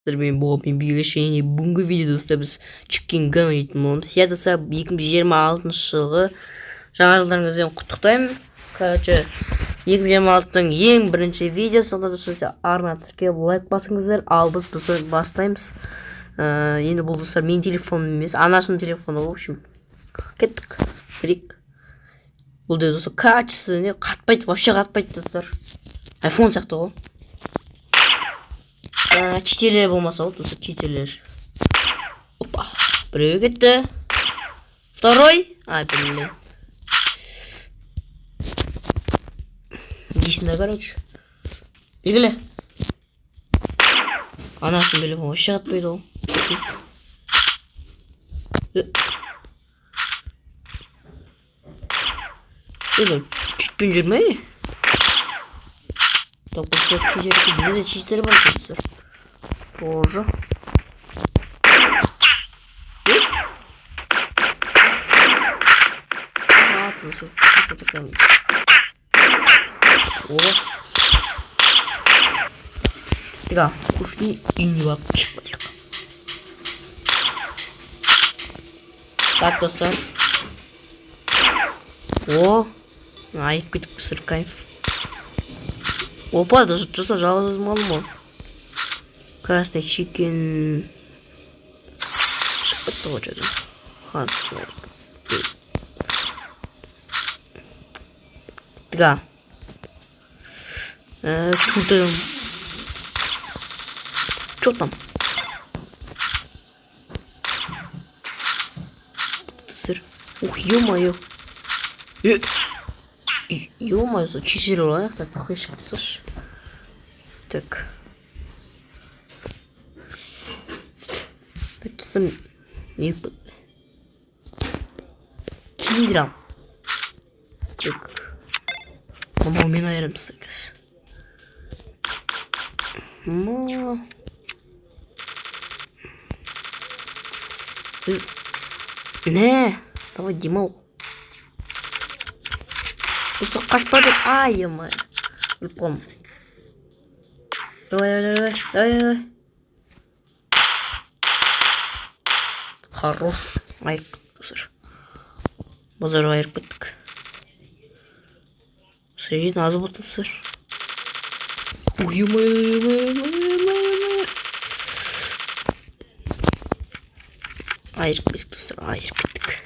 Мен болған бейгешейіне бүгінгі видеода біз Chicken Gun дейтін боламыз. Я достар, 2026 жылғы жаңа жылдарыңызбен құттықтаймын. Короче, 2026-тың ең бірінші видеосы, сонда достар арна тіркеліп лайк басыңыздар. Ал біз бастаймыз. Енді бұл достар менің телефоным емес, анашымның телефоны. В общем, кеттік. Берейік. Бұл достар качественный, қатпайды, вообще қатпайды достар. iPhone сияқты ғой. Читерлер болмаса вот тут читерлер. Опа. Біреу кетті. Второй. Блин. Есімде, короче. Белгілі. Анашым телефон вообще қатпайды ол. Читпен жүрмей. Так, бізде де читер бар достар. Тоже. Тіга, кушни и не вообще. Так, достар. О, айып кетіп сыркайып. Опа, даже что жалость мало. Красный чикен. Что это? Хасвер. Да. Круто. Что там? Сыр. Ух, ё-моё. Ё-моё, зачистила, так похоже, слушай. Так. Киндерам. Так. Мама, у меня наверное секс. Ну. Не, давай Димол. Просто аж падает. Ай-мо. Лупом. Давай. Хорош. Айрп. Слышь. Базар айрп беттік. Среди нас будет сыр. Айрп беттік. Айрп беттік.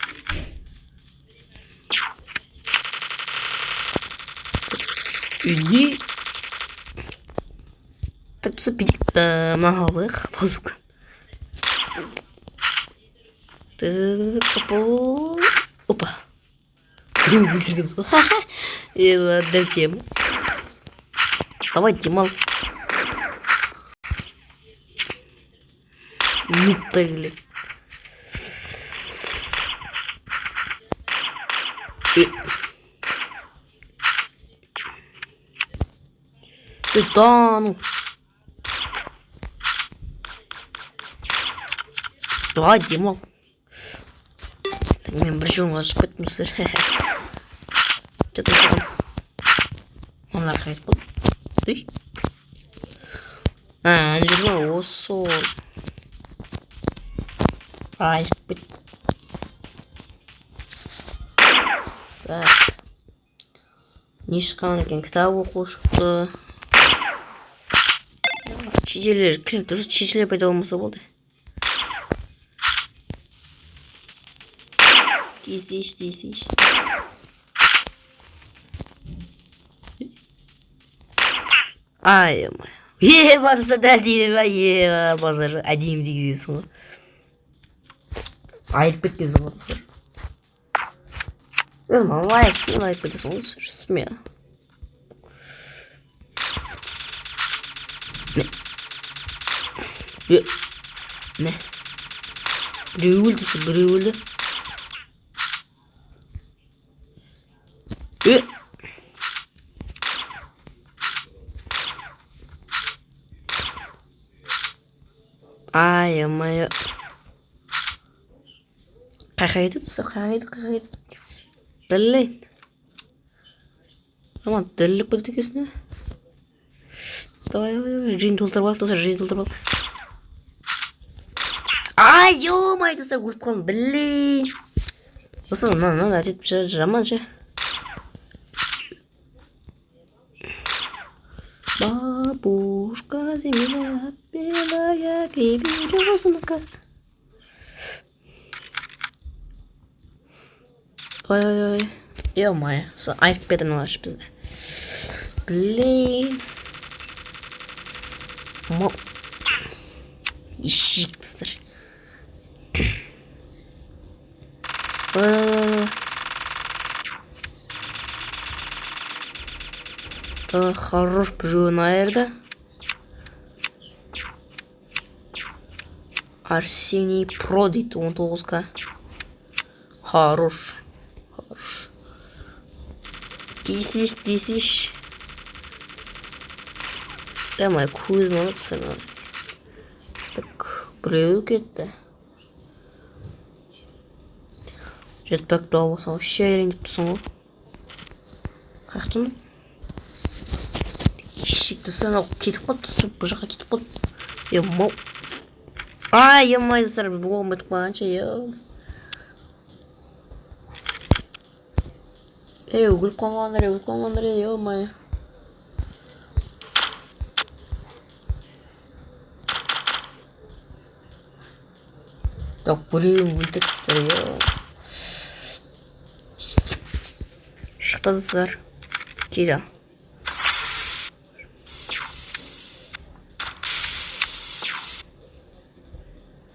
Иди. Так, тут запить многовых базука. Ты попал. Опа. И отдай тему. Давай, Тимал. Не тыли. Да ну. Давай, Димал. Мен бір жолға шықпайтын мұстыр. Что-то там. Onlar қайт бұл. Үй. Жүрген осы. Ай, бұт. Так. Не шыққан екен, кітап оқу шықты. Чителер, керек дұрыс чителер пайда болмаса болды. Здесь. Ай-мо. Базар дәлдейді, базар әдейім дегізесің ғой. Айырып кеткенсің ғой, достар. Малайсың, айырып кетесің ғой, достар. Смело. Не. Біреу өлді. Ай-мо. Қайқайды. Дәлелейін. Аман, дәлеліп көрді кесіне. Давай. Жиын толтырып алып. Ай, ё-моё, достар өліп қалдым, блин. Осы, мына әдет жаман ше. Бабушка земля белая, березонка. Ой-ой-ой. Ё-моё, айып кетіп алашы бізді. Блин. Ишіктістір. Хорош біреуін айырды. Арсений Про дейді 19-ка. Хорош. Тисіш. Әмай көзім алыпсың. Так, біреу кетті. Жетпәкті албасың, вообще айреніп тұрсың ғой. Қаяқтың? Шекті сән алып кетіп қалды, бұл жаққа кетіп қалды. Емау. Ай, емай, достар, бұл оғым бітіп қалғанша, өліп қалғандар, емай. Так, біреуін өлтіріпсіздер, шықты достар. Келі.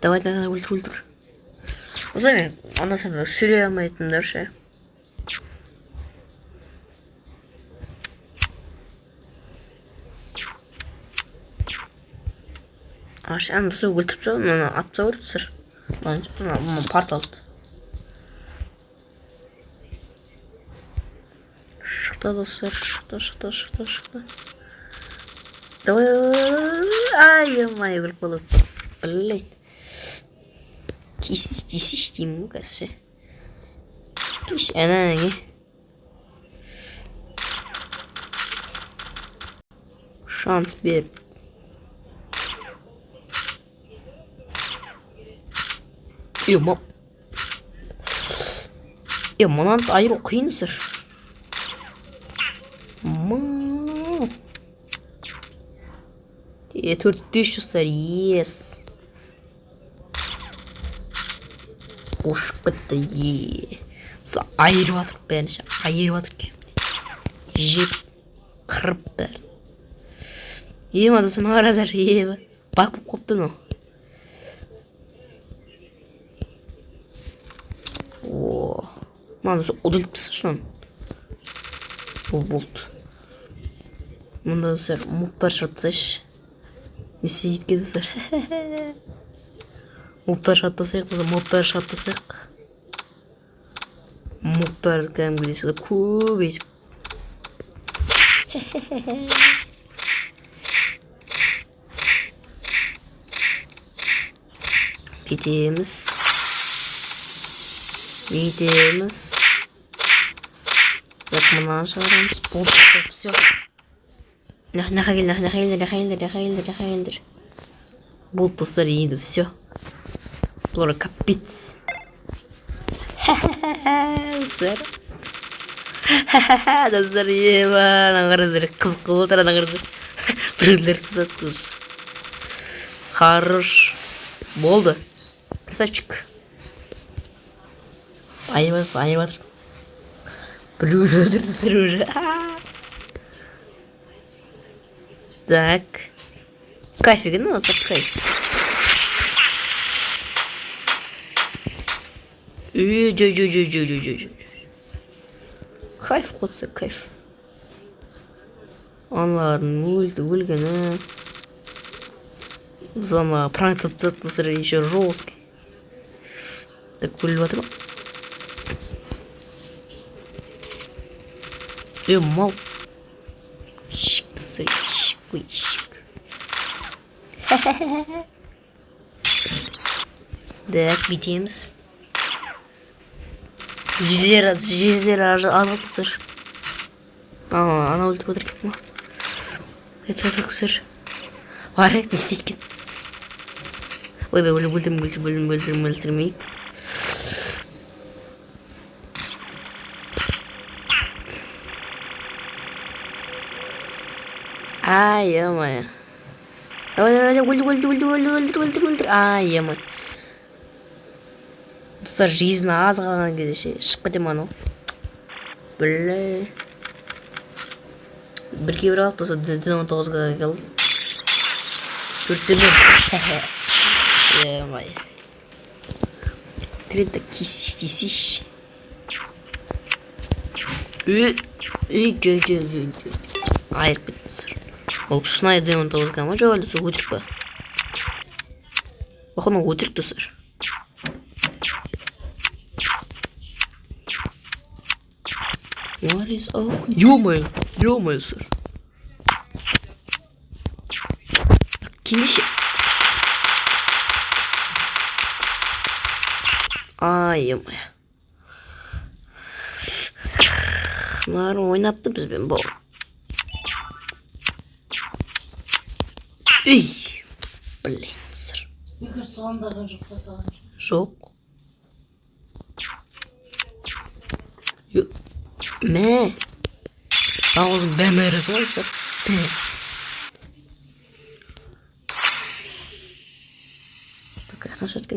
Давай, өлтір. Осылай, ана сәні сөйлей алмайтындар ше. Сәні досы өлтіріп жау, мына атса өлтірсір. Мына парт алды. Шықты достар, шықты. Давай, ай-ай-ай, өліп қалып. Блин. Тисіш деймін кәсі. Кеш әнәңе. Шанс бер. Емау. Мұнан айыру қиын сыр. Төрттеш жастар, ес. Қошып бітті, айырып атырып бәрін, айырып атырып кәмді. Жеп, қырып бәрін. Ема да соны аразар, ема. Бак бұп қопты но. Мана да ұдылып тұсы шынан. Бұл болды. Мұнда да сәр, мұптар шарптасайшы. Несі еткеді сәр. Мұптар шаттасайық. Мұптар кәмгілей сәді көп етіп. Бетеміз. Мұнан шығарамыз. Болды, все. Наха келдір. Болды, достар, енді, все. Бұлары капец. Достар, ема, нағырызыр, қызық қылып отыр, нағырызыр. Біреулер сызат. Хорош. Болды. Красавчик. Айырбатыр. Біреулер өлдірді сыр уже. Так. Кайфиген осы кайф. Жой. Кайф қотса, кайф. Аналарын өлгені. Зана пранктатты сыры еще жесткий. Так, өліп атыр. Мал. Шик. Так, бітеміз. Жүздер азалды сыр. Ана өлтіп отыр кеп ма? Это сыр. Барайық, не істейді кен? Ойбай, өлтірмейік. Ай, ё-моё. Давай, өлтір. Ай, ё-моё. Достар, жизнь аз қалған кезде ше, шығып кетем анау. Бля. Bir kere altta dedin 19'a geldi. Türklerim. Vay. Kredi kisiş. Hayır bitmiştir. Oluşuna dedin 19'a ama şöyle su uçuk ba. Bakın o uçuk da sır. What is Ё-моё, сыр. Кинеши. Ай, ё-моё. Мынар ойнапты бізбен бауыр. Үй. Блин, сыр. Жоқ. Мә. Ağzım ben arası varsa. Так, yaklaşat.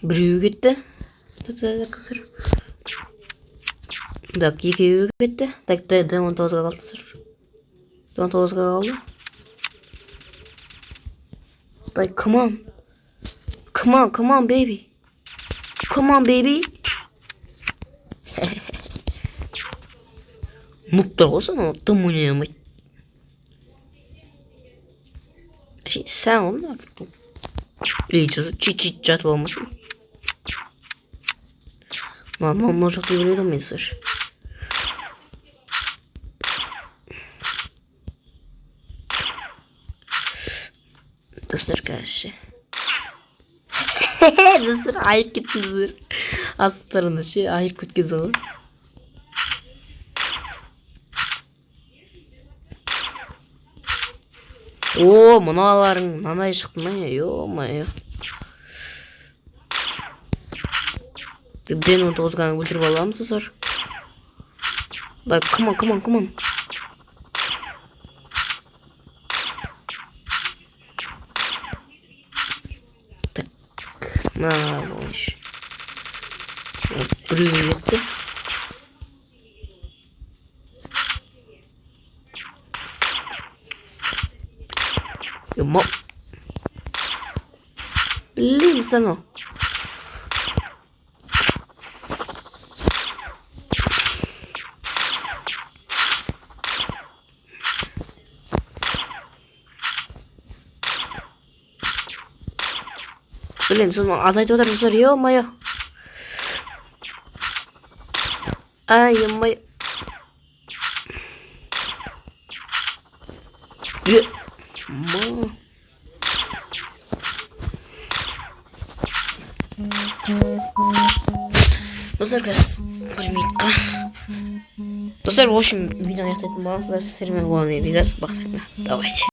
Біреу кетті. Кызыр. Так, екеуі кетті. Так, D19'ға қалды сыр. D19'ға қалды. Так, come on, baby. Come on, baby. Nuplar olsa ama tam oynayamayız. Şimdi sen onlar iyice çat olmasın. Lan çok iyi mesaj. Dostlar karşı. Dostlar ayıp gittiniz. Astarını ayıp gittiniz olur. О, мыналарың мынандай шықты ма? Ё-моё. D19'ға өлтіріп аламыз сыр. Так, come on. Так, болыш. Біреу кетті. Ёма. Блин, сано. Блин, сано азайтып отырсыздар, ё-моё. Ай, ё-моё. Достар, бір минутқа. Достар, в общем, видеоны аяқтайтын болсаңыздар, сіздермен болған видео бақтырмын. Давайте.